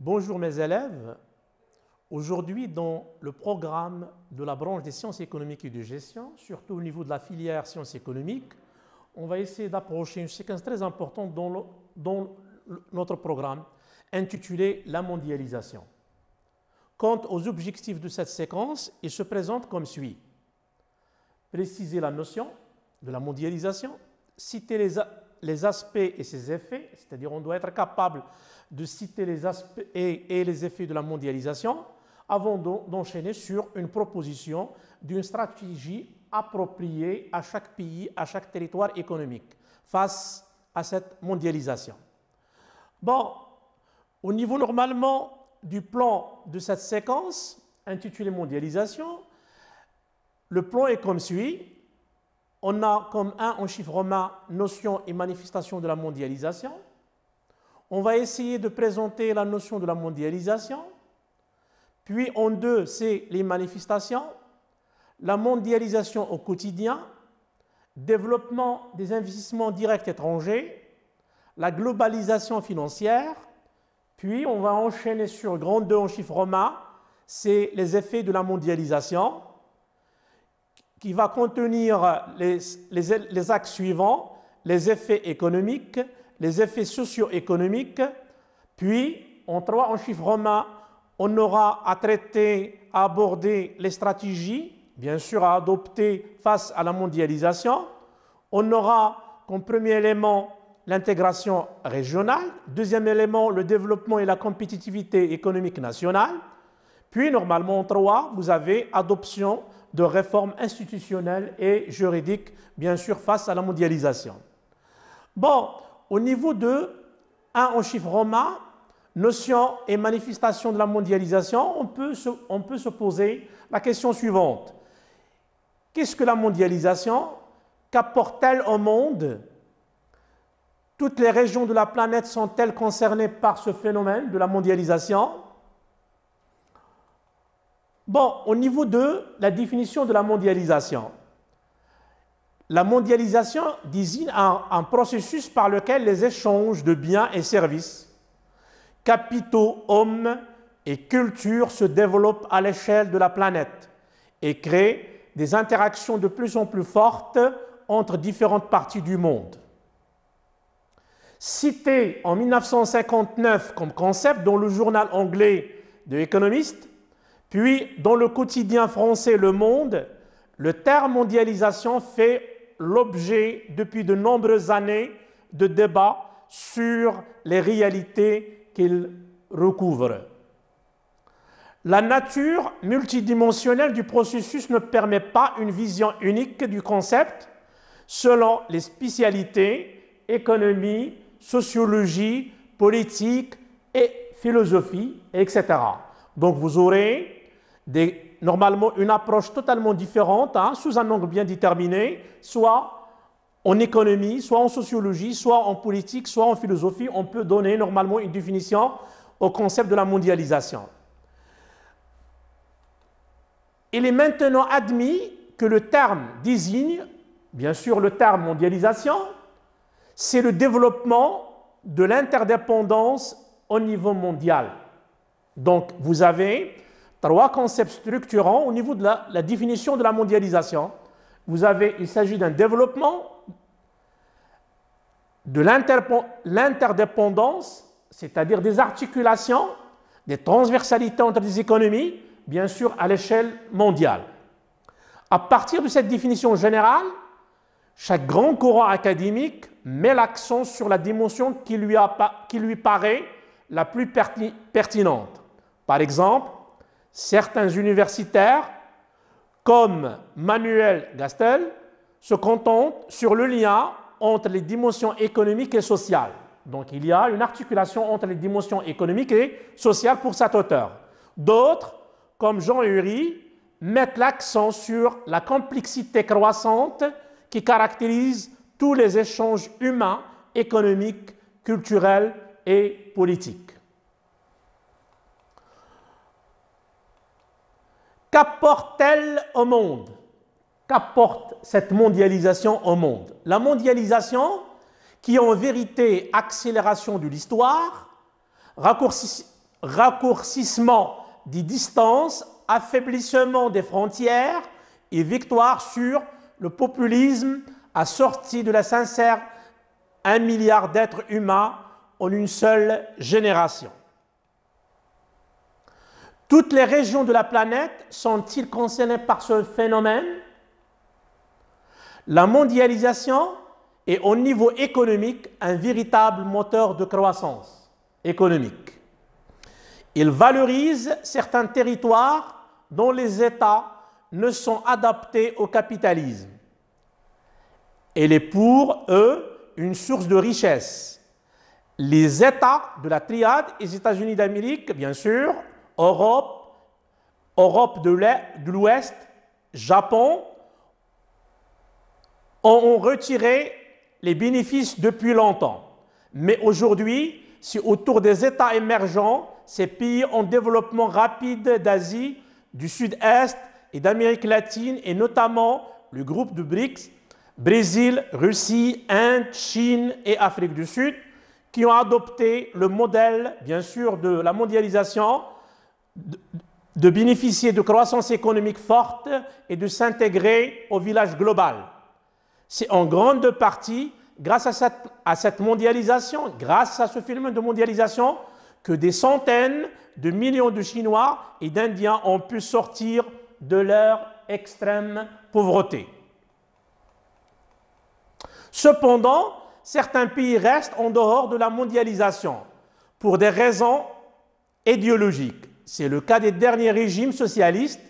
Bonjour mes élèves. Aujourd'hui, dans le programme de la branche des sciences économiques et de gestion, surtout au niveau de la filière sciences économiques, on va essayer d'approcher une séquence très importante dans notre programme, intitulé la mondialisation. Quant aux objectifs de cette séquence, ils se présentent comme suit. Préciser la notion de la mondialisation, citer les aspects et ses effets, c'est-à-dire on doit être capable de citer les aspects et les effets de la mondialisation avant d'enchaîner sur une proposition d'une stratégie appropriée à chaque pays, à chaque territoire économique face à cette mondialisation. Bon, au niveau normalement du plan de cette séquence intitulée mondialisation, le plan est comme suit. On a comme 1 en chiffre romain notion et manifestation de la mondialisation. On va essayer de présenter la notion de la mondialisation. Puis en 2, c'est les manifestations, la mondialisation au quotidien, développement des investissements directs étrangers, la globalisation financière. Puis on va enchaîner sur grand 2 en chiffre romain, c'est les effets de la mondialisation, qui va contenir les axes suivants, les effets économiques, les effets socio-économiques, puis en 3 en chiffre romain, on aura à traiter, à aborder les stratégies, bien sûr à adopter face à la mondialisation. On aura comme premier élément l'intégration régionale, deuxième élément le développement et la compétitivité économique nationale, puis normalement en 3, vous avez adoption de réformes institutionnelles et juridiques, bien sûr, face à la mondialisation. Bon, au niveau de 1 en chiffre romain, notion et manifestation de la mondialisation, on peut se poser la question suivante. Qu'est-ce que la mondialisation? Qu'apporte-t-elle au monde? Toutes les régions de la planète sont-elles concernées par ce phénomène de la mondialisation? Bon, au niveau de la définition de la mondialisation désigne un processus par lequel les échanges de biens et services, capitaux, hommes et cultures se développent à l'échelle de la planète et créent des interactions de plus en plus fortes entre différentes parties du monde. Cité en 1959 comme concept dans le journal anglais The Economist, puis dans le quotidien français Le Monde, le terme mondialisation fait l'objet depuis de nombreuses années de débats sur les réalités qu'il recouvre. La nature multidimensionnelle du processus ne permet pas une vision unique du concept selon les spécialités, économie, sociologie, politique et philosophie, etc. Donc vous aurez normalement une approche totalement différente, sous un angle bien déterminé, soit en économie, soit en sociologie, soit en politique, soit en philosophie. On peut donner normalement une définition au concept de la mondialisation. Il est maintenant admis que le terme désigne, bien sûr le terme mondialisation, c'est le développement de l'interdépendance au niveau mondial. Donc vous avez 3 concepts structurants au niveau de la définition de la mondialisation. Il s'agit d'un développement de l'interdépendance, c'est-à-dire des articulations, des transversalités entre les économies, bien sûr à l'échelle mondiale. À partir de cette définition générale, chaque grand courant académique met l'accent sur la dimension qui lui paraît la plus pertinente. Par exemple, certains universitaires, comme Manuel Gastel, se contentent sur le lien entre les dimensions économiques et sociales. Donc il y a une articulation entre les dimensions économiques et sociales pour cet auteur. D'autres, comme Jean Ury, mettent l'accent sur la complexité croissante qui caractérise tous les échanges humains, économiques, culturels et politiques. Qu'apporte-t-elle au monde? Qu'apporte cette mondialisation au monde? La mondialisation, qui est en vérité accélération de l'histoire, raccourcissement des distances, affaiblissement des frontières et victoire sur le populisme assorti de la sincère 1 milliard d'êtres humains en une seule génération. Toutes les régions de la planète sont-elles concernées par ce phénomène? La mondialisation est au niveau économique un véritable moteur de croissance économique. Il valorise certains territoires dont les États ne sont adaptés au capitalisme. Elle est pour eux une source de richesse. Les États de la triade, les États-Unis d'Amérique, bien sûr, Europe de l'Ouest, Japon, ont retiré les bénéfices depuis longtemps. Mais aujourd'hui, c'est autour des États émergents, ces pays en développement rapide d'Asie, du Sud-Est et d'Amérique latine, et notamment le groupe de BRICS, Brésil, Russie, Inde, Chine et Afrique du Sud, qui ont adopté le modèle, bien sûr, de la mondialisation, de bénéficier de croissance économique forte et de s'intégrer au village global. C'est en grande partie grâce à cette mondialisation, grâce à ce phénomène de mondialisation, que des centaines de millions de Chinois et d'Indiens ont pu sortir de leur extrême pauvreté. Cependant, certains pays restent en dehors de la mondialisation pour des raisons idéologiques. C'est le cas des derniers régimes socialistes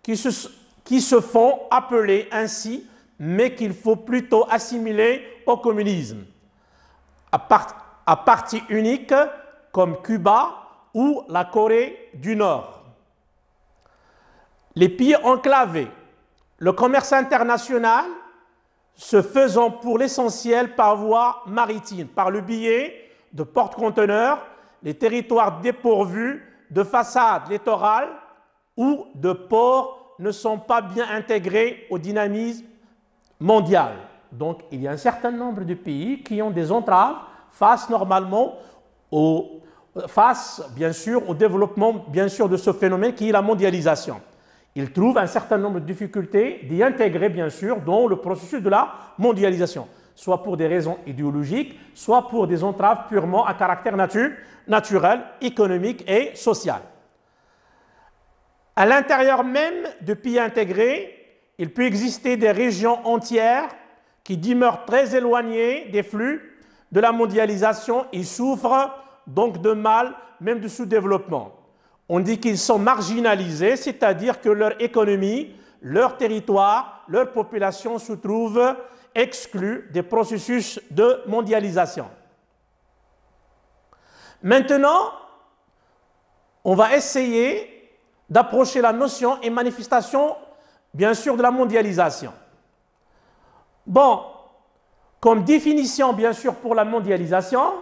qui se font appeler ainsi, mais qu'il faut plutôt assimiler au communisme, à parti unique comme Cuba ou la Corée du Nord. Les pays enclavés, le commerce international se faisant pour l'essentiel par voie maritime, par le biais de porte-conteneurs, les territoires dépourvus de façades littorales ou de ports ne sont pas bien intégrés au dynamisme mondial. Donc, il y a un certain nombre de pays qui ont des entraves face bien sûr, au développement bien sûr, de ce phénomène qui est la mondialisation. Ils trouvent un certain nombre de difficultés d'y intégrer, bien sûr, dans le processus de la mondialisation, soit pour des raisons idéologiques, soit pour des entraves purement à caractère naturel, économique et social. À l'intérieur même de pays intégrés, il peut exister des régions entières qui demeurent très éloignées des flux de la mondialisation et souffrent donc de mal, même de sous-développement. On dit qu'ils sont marginalisés, c'est-à-dire que leur économie, leur territoire, leur population se trouvent exclus des processus de mondialisation. Maintenant, on va essayer d'approcher la notion et manifestation, bien sûr, de la mondialisation. Bon, comme définition, bien sûr, pour la mondialisation,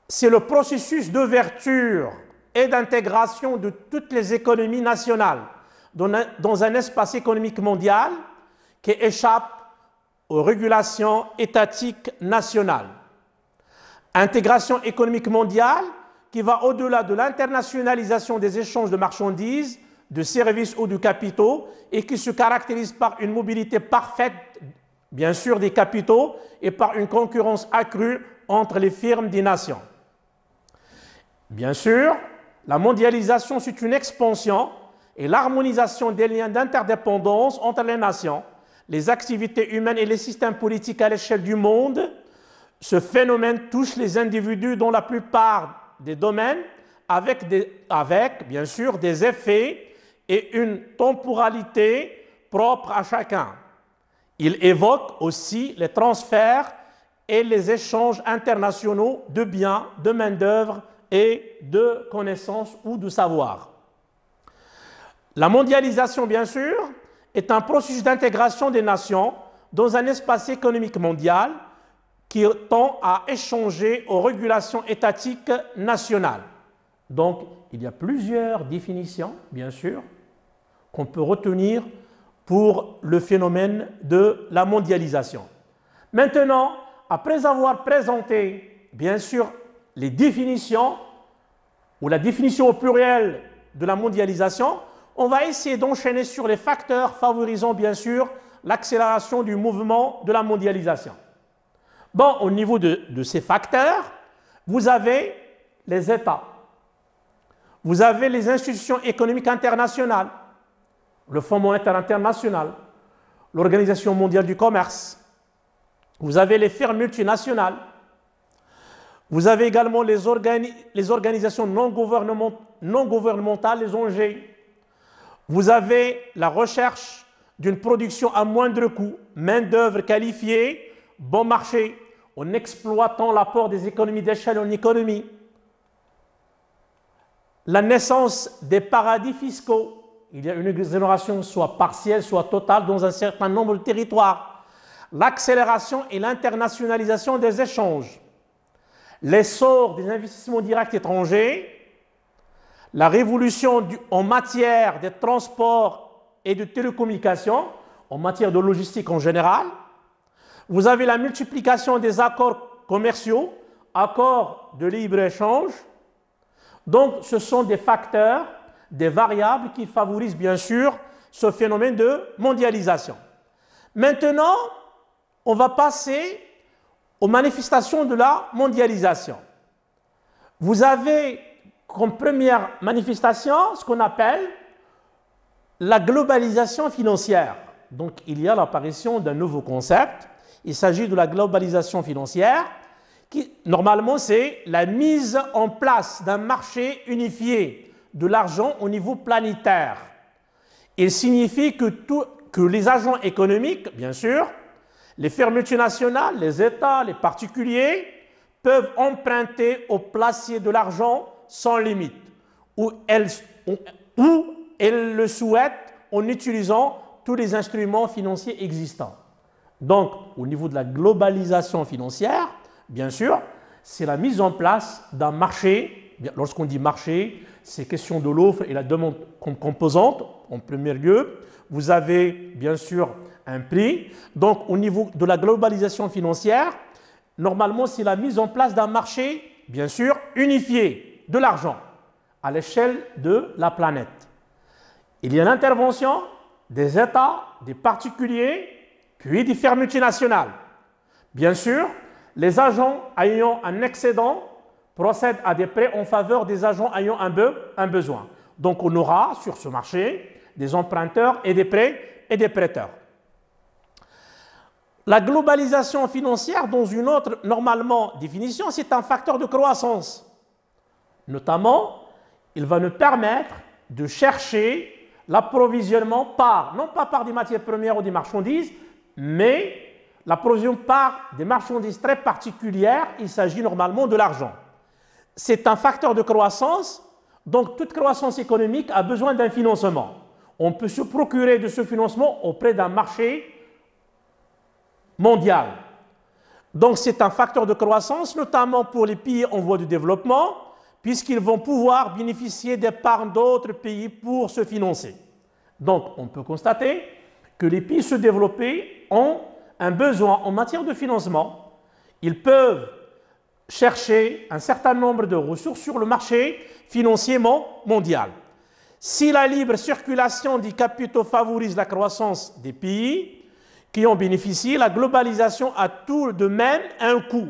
c'est le processus d'ouverture et d'intégration de toutes les économies nationales dans un espace économique mondial qui échappe aux régulations étatiques nationales. Intégration économique mondiale qui va au-delà de l'internationalisation des échanges de marchandises, de services ou de capitaux et qui se caractérise par une mobilité parfaite, bien sûr, des capitaux et par une concurrence accrue entre les firmes des nations. Bien sûr, la mondialisation, c'est une expansion et l'harmonisation des liens d'interdépendance entre les nations, les activités humaines et les systèmes politiques à l'échelle du monde. Ce phénomène touche les individus dans la plupart des domaines avec bien sûr, des effets et une temporalité propre à chacun. Il évoque aussi les transferts et les échanges internationaux de biens, de main-d'œuvre et de connaissances ou de savoir. La mondialisation, bien sûr, est un processus d'intégration des nations dans un espace économique mondial qui tend à échanger aux régulations étatiques nationales. Donc, il y a plusieurs définitions, bien sûr, qu'on peut retenir pour le phénomène de la mondialisation. Maintenant, après avoir présenté, bien sûr, les définitions ou la définition au pluriel de la mondialisation, on va essayer d'enchaîner sur les facteurs favorisant bien sûr l'accélération du mouvement de la mondialisation. Bon, au niveau de ces facteurs, vous avez les États, vous avez les institutions économiques internationales, le Fonds monétaire international, l'Organisation mondiale du commerce, vous avez les firmes multinationales, vous avez également les organisations non gouvernementales, les ONG, vous avez la recherche d'une production à moindre coût, main-d'œuvre qualifiée, bon marché, en exploitant l'apport des économies d'échelle en économie, la naissance des paradis fiscaux. Il y a une exonération soit partielle, soit totale dans un certain nombre de territoires. L'accélération et l'internationalisation des échanges. L'essor des investissements directs étrangers. La révolution en matière de transport et de télécommunications, en matière de logistique en général. Vous avez la multiplication des accords commerciaux, accords de libre-échange. Donc, ce sont des facteurs, des variables qui favorisent bien sûr ce phénomène de mondialisation. Maintenant, on va passer aux manifestations de la mondialisation. Vous avez comme première manifestation ce qu'on appelle la globalisation financière. Donc, il y a l'apparition d'un nouveau concept. Il s'agit de la globalisation financière qui, normalement, c'est la mise en place d'un marché unifié de l'argent au niveau planétaire. Il signifie que les agents économiques, bien sûr, les firmes multinationales, les États, les particuliers, peuvent emprunter aux placiers de l'argent sans limite, où elles le souhaitent en utilisant tous les instruments financiers existants. Donc, au niveau de la globalisation financière, bien sûr, c'est la mise en place d'un marché. Lorsqu'on dit marché, c'est question de l'offre et la demande comme composante. En premier lieu, vous avez bien sûr un prix. Donc, au niveau de la globalisation financière, normalement, c'est la mise en place d'un marché, bien sûr, unifié de l'argent à l'échelle de la planète. Il y a l'intervention des États, des particuliers, puis des firmes multinationales. Bien sûr, les agents ayant un excédent procèdent à des prêts en faveur des agents ayant un besoin. Donc, on aura sur ce marché des emprunteurs et des prêteurs. La globalisation financière, dans une autre, normalement, définition, c'est un facteur de croissance. Notamment, il va nous permettre de chercher l'approvisionnement non pas par des matières premières ou des marchandises, mais l'approvisionnement par des marchandises très particulières. Il s'agit normalement de l'argent. C'est un facteur de croissance, donc toute croissance économique a besoin d'un financement. On peut se procurer de ce financement auprès d'un marché mondial. Donc c'est un facteur de croissance, notamment pour les pays en voie de développement, puisqu'ils vont pouvoir bénéficier d'épargne d'autres pays pour se financer. Donc on peut constater que les pays sous-développés ont un besoin en matière de financement. Ils peuvent chercher un certain nombre de ressources sur le marché financier mondial. Si la libre circulation des capitaux favorise la croissance des pays qui en bénéficient, la globalisation a tout de même un coût,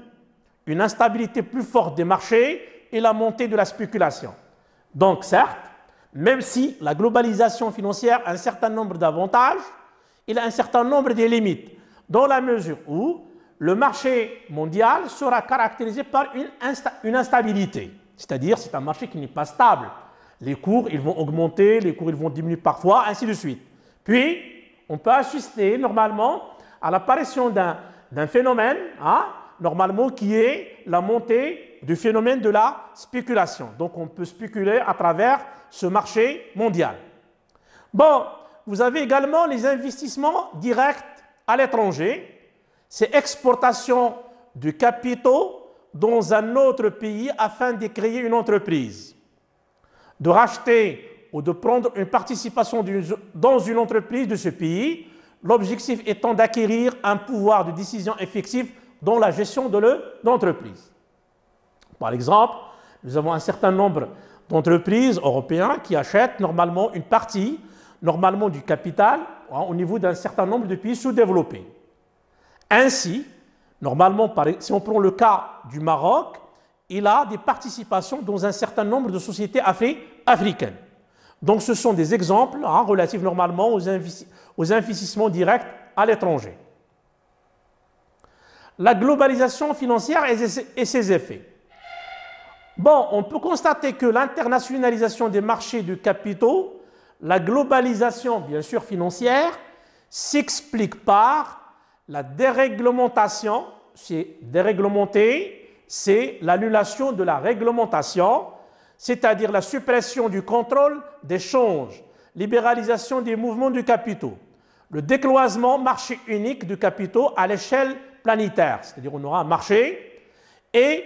une instabilité plus forte des marchés et la montée de la spéculation. Donc certes, même si la globalisation financière a un certain nombre d'avantages, il a un certain nombre de limites, dans la mesure où le marché mondial sera caractérisé par une instabilité. C'est-à-dire, c'est un marché qui n'est pas stable. Les cours, ils vont augmenter, les cours, ils vont diminuer parfois, ainsi de suite. Puis, on peut assister normalement à l'apparition d'un phénomène, normalement, qui est la montée du phénomène de la spéculation. Donc, on peut spéculer à travers ce marché mondial. Bon, vous avez également les investissements directs à l'étranger. C'est exportation de capitaux dans un autre pays afin de créer une entreprise, de racheter ou de prendre une participation dans une entreprise de ce pays, l'objectif étant d'acquérir un pouvoir de décision effectif dans la gestion de l'entreprise. Par exemple, nous avons un certain nombre d'entreprises européens qui achètent normalement une partie normalement du capital au niveau d'un certain nombre de pays sous-développés. Ainsi, normalement, si on prend le cas du Maroc, il a des participations dans un certain nombre de sociétés africaines. Donc, ce sont des exemples relatifs normalement aux investissements directs à l'étranger. La globalisation financière et ses effets. Bon, on peut constater que l'internationalisation des marchés de capitaux, la globalisation, bien sûr, financière, s'explique par la déréglementation. C'est déréglementer, c'est l'annulation de la réglementation, c'est-à-dire la suppression du contrôle des changes, libéralisation des mouvements de capitaux, le décloisement marché unique de capitaux à l'échelle planétaire, c'est-à-dire on aura un marché, et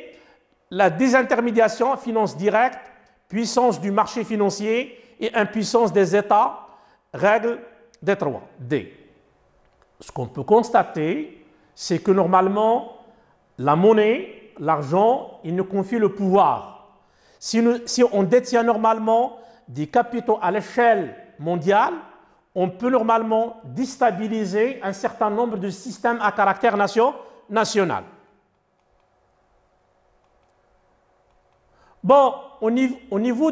la désintermédiation, finance directe, puissance du marché financier et impuissance des États, règle des 3D. Ce qu'on peut constater, c'est que normalement, la monnaie, l'argent, il nous confie le pouvoir. Si on détient normalement des capitaux à l'échelle mondiale, on peut normalement déstabiliser un certain nombre de systèmes à caractère national. Bon, au niveau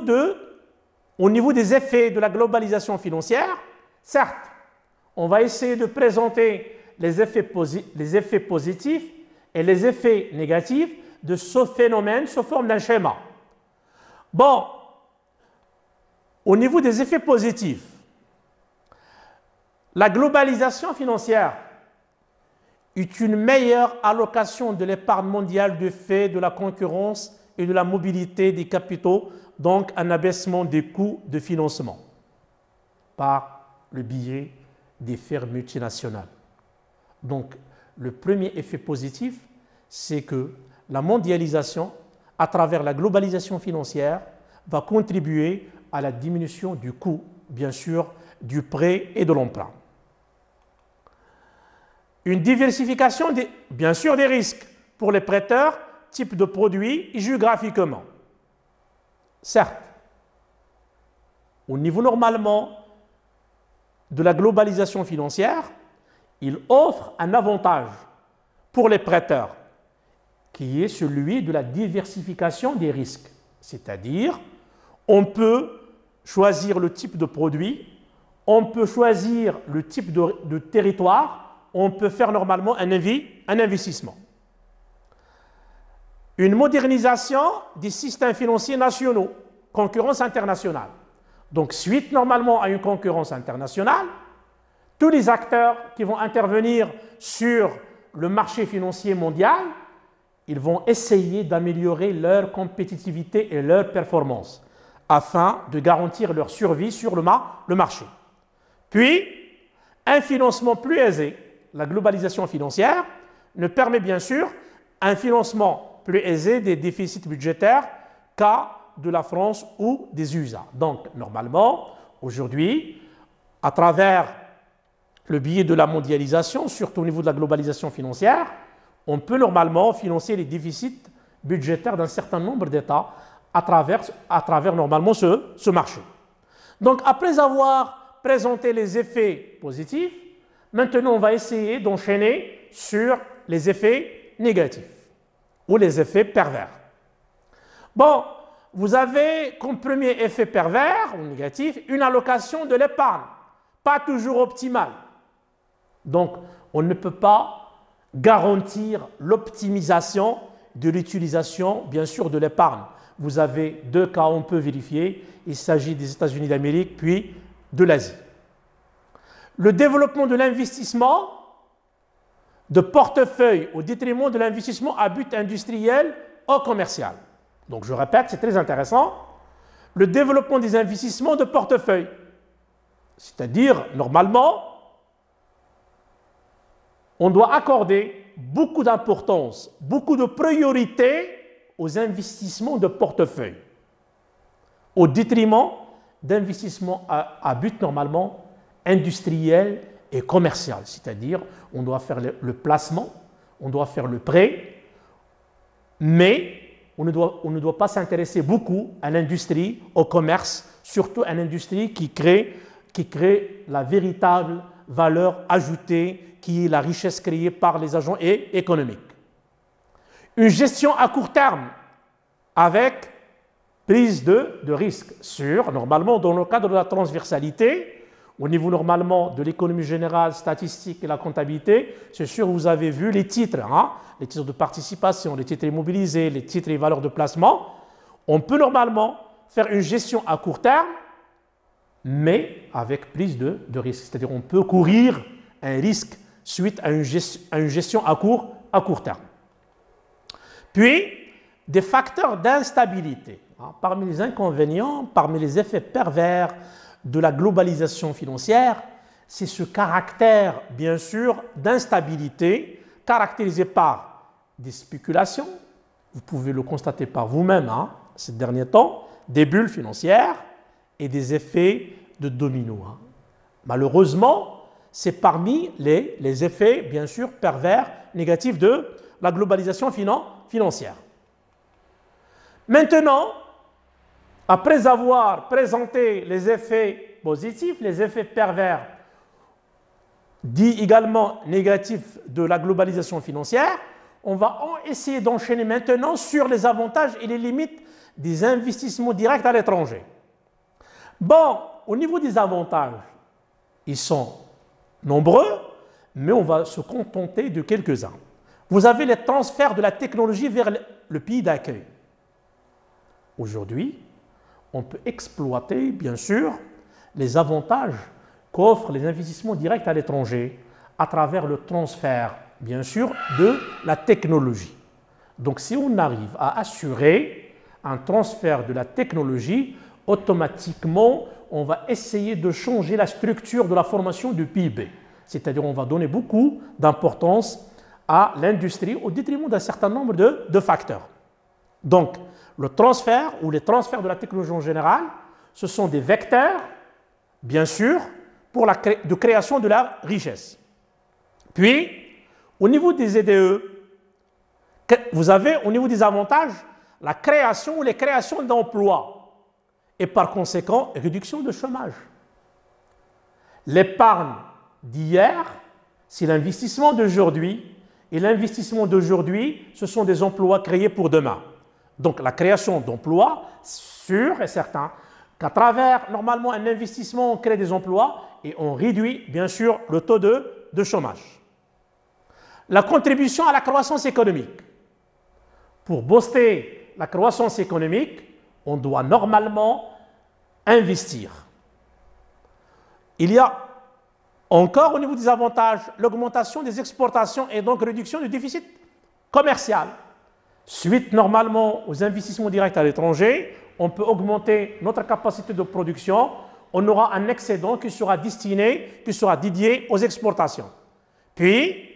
des effets de la globalisation financière, certes, on va essayer de présenter les effets positifs et les effets négatifs de ce phénomène sous forme d'un schéma. Bon, au niveau des effets positifs, la globalisation financière est une meilleure allocation de l'épargne mondiale du fait de la concurrence et de la mobilité des capitaux, donc un abaissement des coûts de financement par le biais des firmes multinationales. Donc, le premier effet positif, c'est que la mondialisation, à travers la globalisation financière, va contribuer à la diminution du coût, bien sûr, du prêt et de l'emprunt. Une diversification, bien sûr, des risques pour les prêteurs, type de produits et géographiquement. Certes, au niveau normalement de la globalisation financière, il offre un avantage pour les prêteurs, qui est celui de la diversification des risques. C'est-à-dire, on peut choisir le type de produit, on peut choisir le type de territoire, on peut faire normalement un investissement. Une modernisation des systèmes financiers nationaux, concurrence internationale. Donc, suite normalement à une concurrence internationale, tous les acteurs qui vont intervenir sur le marché financier mondial, ils vont essayer d'améliorer leur compétitivité et leur performance afin de garantir leur survie sur le marché. Puis, un financement plus aisé, la globalisation financière, ne permet bien sûr un financement plus aisé des déficits budgétaires qu'à de la France ou des USA. Donc, normalement, aujourd'hui, à travers le biais de la mondialisation, surtout au niveau de la globalisation financière, on peut normalement financer les déficits budgétaires d'un certain nombre d'États à travers normalement ce marché. Donc, après avoir présenté les effets positifs, maintenant on va essayer d'enchaîner sur les effets négatifs ou les effets pervers. Bon, vous avez comme premier effet pervers ou négatif une allocation de l'épargne, pas toujours optimale. Donc, on ne peut pas garantir l'optimisation de l'utilisation, bien sûr, de l'épargne. Vous avez deux cas, on peut vérifier. Il s'agit des États-Unis d'Amérique, puis de l'Asie. Le développement de l'investissement de portefeuille au détriment de l'investissement à but industriel ou commercial. Donc, je répète, c'est très intéressant. Le développement des investissements de portefeuille. C'est-à-dire, normalement, on doit accorder beaucoup d'importance, beaucoup de priorité aux investissements de portefeuille, au détriment d'investissements à but normalement industriel et commercial. C'est-à-dire, on doit faire le placement, on doit faire le prêt, mais on ne doit pas s'intéresser beaucoup à l'industrie, au commerce, surtout à l'industrie qui crée la véritable valeur ajoutée, qui est la richesse créée par les agents économiques. Une gestion à court terme avec prise de risque sur, normalement, dans le cadre de la transversalité, au niveau normalement de l'économie générale, statistique et la comptabilité, c'est sûr, vous avez vu les titres, les titres de participation, les titres immobilisés, les titres et valeurs de placement. On peut normalement faire une gestion à court terme, mais avec prise de risque. C'est-à-dire qu'on peut courir un risque suite à une gestion à court terme. Puis, des facteurs d'instabilité. Parmi les inconvénients, parmi les effets pervers de la globalisation financière, c'est ce caractère, bien sûr, d'instabilité caractérisé par des spéculations, vous pouvez le constater par vous-même ces derniers temps, des bulles financières et des effets de domino. Malheureusement, c'est parmi les effets, bien sûr, pervers, négatifs de la globalisation financière. Maintenant, après avoir présenté les effets positifs, les effets pervers, dits également négatifs de la globalisation financière, on va essayer d'enchaîner maintenant sur les avantages et les limites des investissements directs à l'étranger. Bon, au niveau des avantages, ils sont nombreux, mais on va se contenter de quelques-uns. Vous avez les transferts de la technologie vers le pays d'accueil. Aujourd'hui, on peut exploiter, bien sûr, les avantages qu'offrent les investissements directs à l'étranger à travers le transfert, bien sûr, de la technologie. Donc, si on arrive à assurer un transfert de la technologie, automatiquement, on va essayer de changer la structure de la formation du PIB. C'est-à-dire on va donner beaucoup d'importance à l'industrie au détriment d'un certain nombre de facteurs. Donc, le transfert ou les transferts de la technologie en général, ce sont des vecteurs, bien sûr, pour de création de la richesse. Puis, au niveau des EDE, vous avez au niveau des avantages la création ou les créations d'emplois et par conséquent, réduction de chômage. L'épargne d'hier, c'est l'investissement d'aujourd'hui et l'investissement d'aujourd'hui, ce sont des emplois créés pour demain. Donc, la création d'emplois, sûr et certain qu'à travers, normalement, un investissement, on crée des emplois et on réduit, bien sûr, le taux de chômage. La contribution à la croissance économique. Pour booster la croissance économique, on doit normalement investir. Il y a encore, au niveau des avantages, l'augmentation des exportations et donc réduction du déficit commercial. Suite normalement aux investissements directs à l'étranger, on peut augmenter notre capacité de production, on aura un excédent qui sera dédié aux exportations. Puis,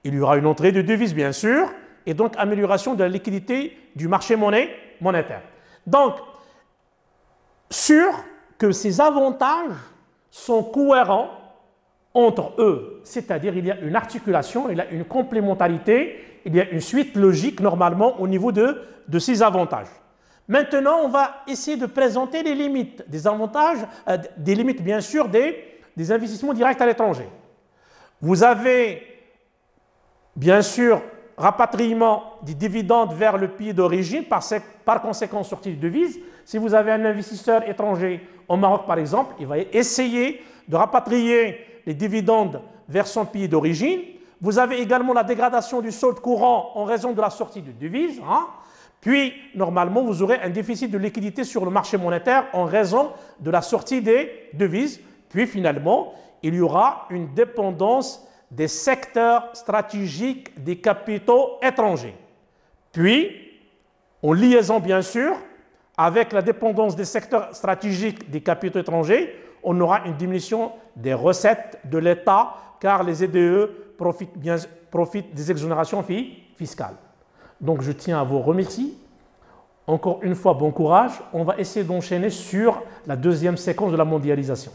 il y aura une entrée de devises, bien sûr, et donc amélioration de la liquidité du marché monétaire. Donc, sûr que ces avantages sont cohérents entre eux, c'est-à-dire il y a une articulation, il y a une complémentarité, il y a une suite logique normalement au niveau de ces avantages. Maintenant, on va essayer de présenter les limites des avantages, des limites bien sûr des investissements directs à l'étranger. Vous avez bien sûr rapatriement des dividendes vers le pays d'origine, par conséquent sortie de devises. Si vous avez un investisseur étranger au Maroc par exemple, il va essayer de rapatrier les dividendes vers son pays d'origine. Vous avez également la dégradation du solde courant en raison de la sortie de devises. Puis, normalement, vous aurez un déficit de liquidité sur le marché monétaire en raison de la sortie des devises. Puis, finalement, il y aura une dépendance des secteurs stratégiques des capitaux étrangers. Puis, en liaison, bien sûr, avec la dépendance des secteurs stratégiques des capitaux étrangers, on aura une diminution des recettes de l'État car les EDE profitent des exonérations fiscales. Donc, je tiens à vous remercier. Encore une fois, bon courage. On va essayer d'enchaîner sur la deuxième séquence de la mondialisation.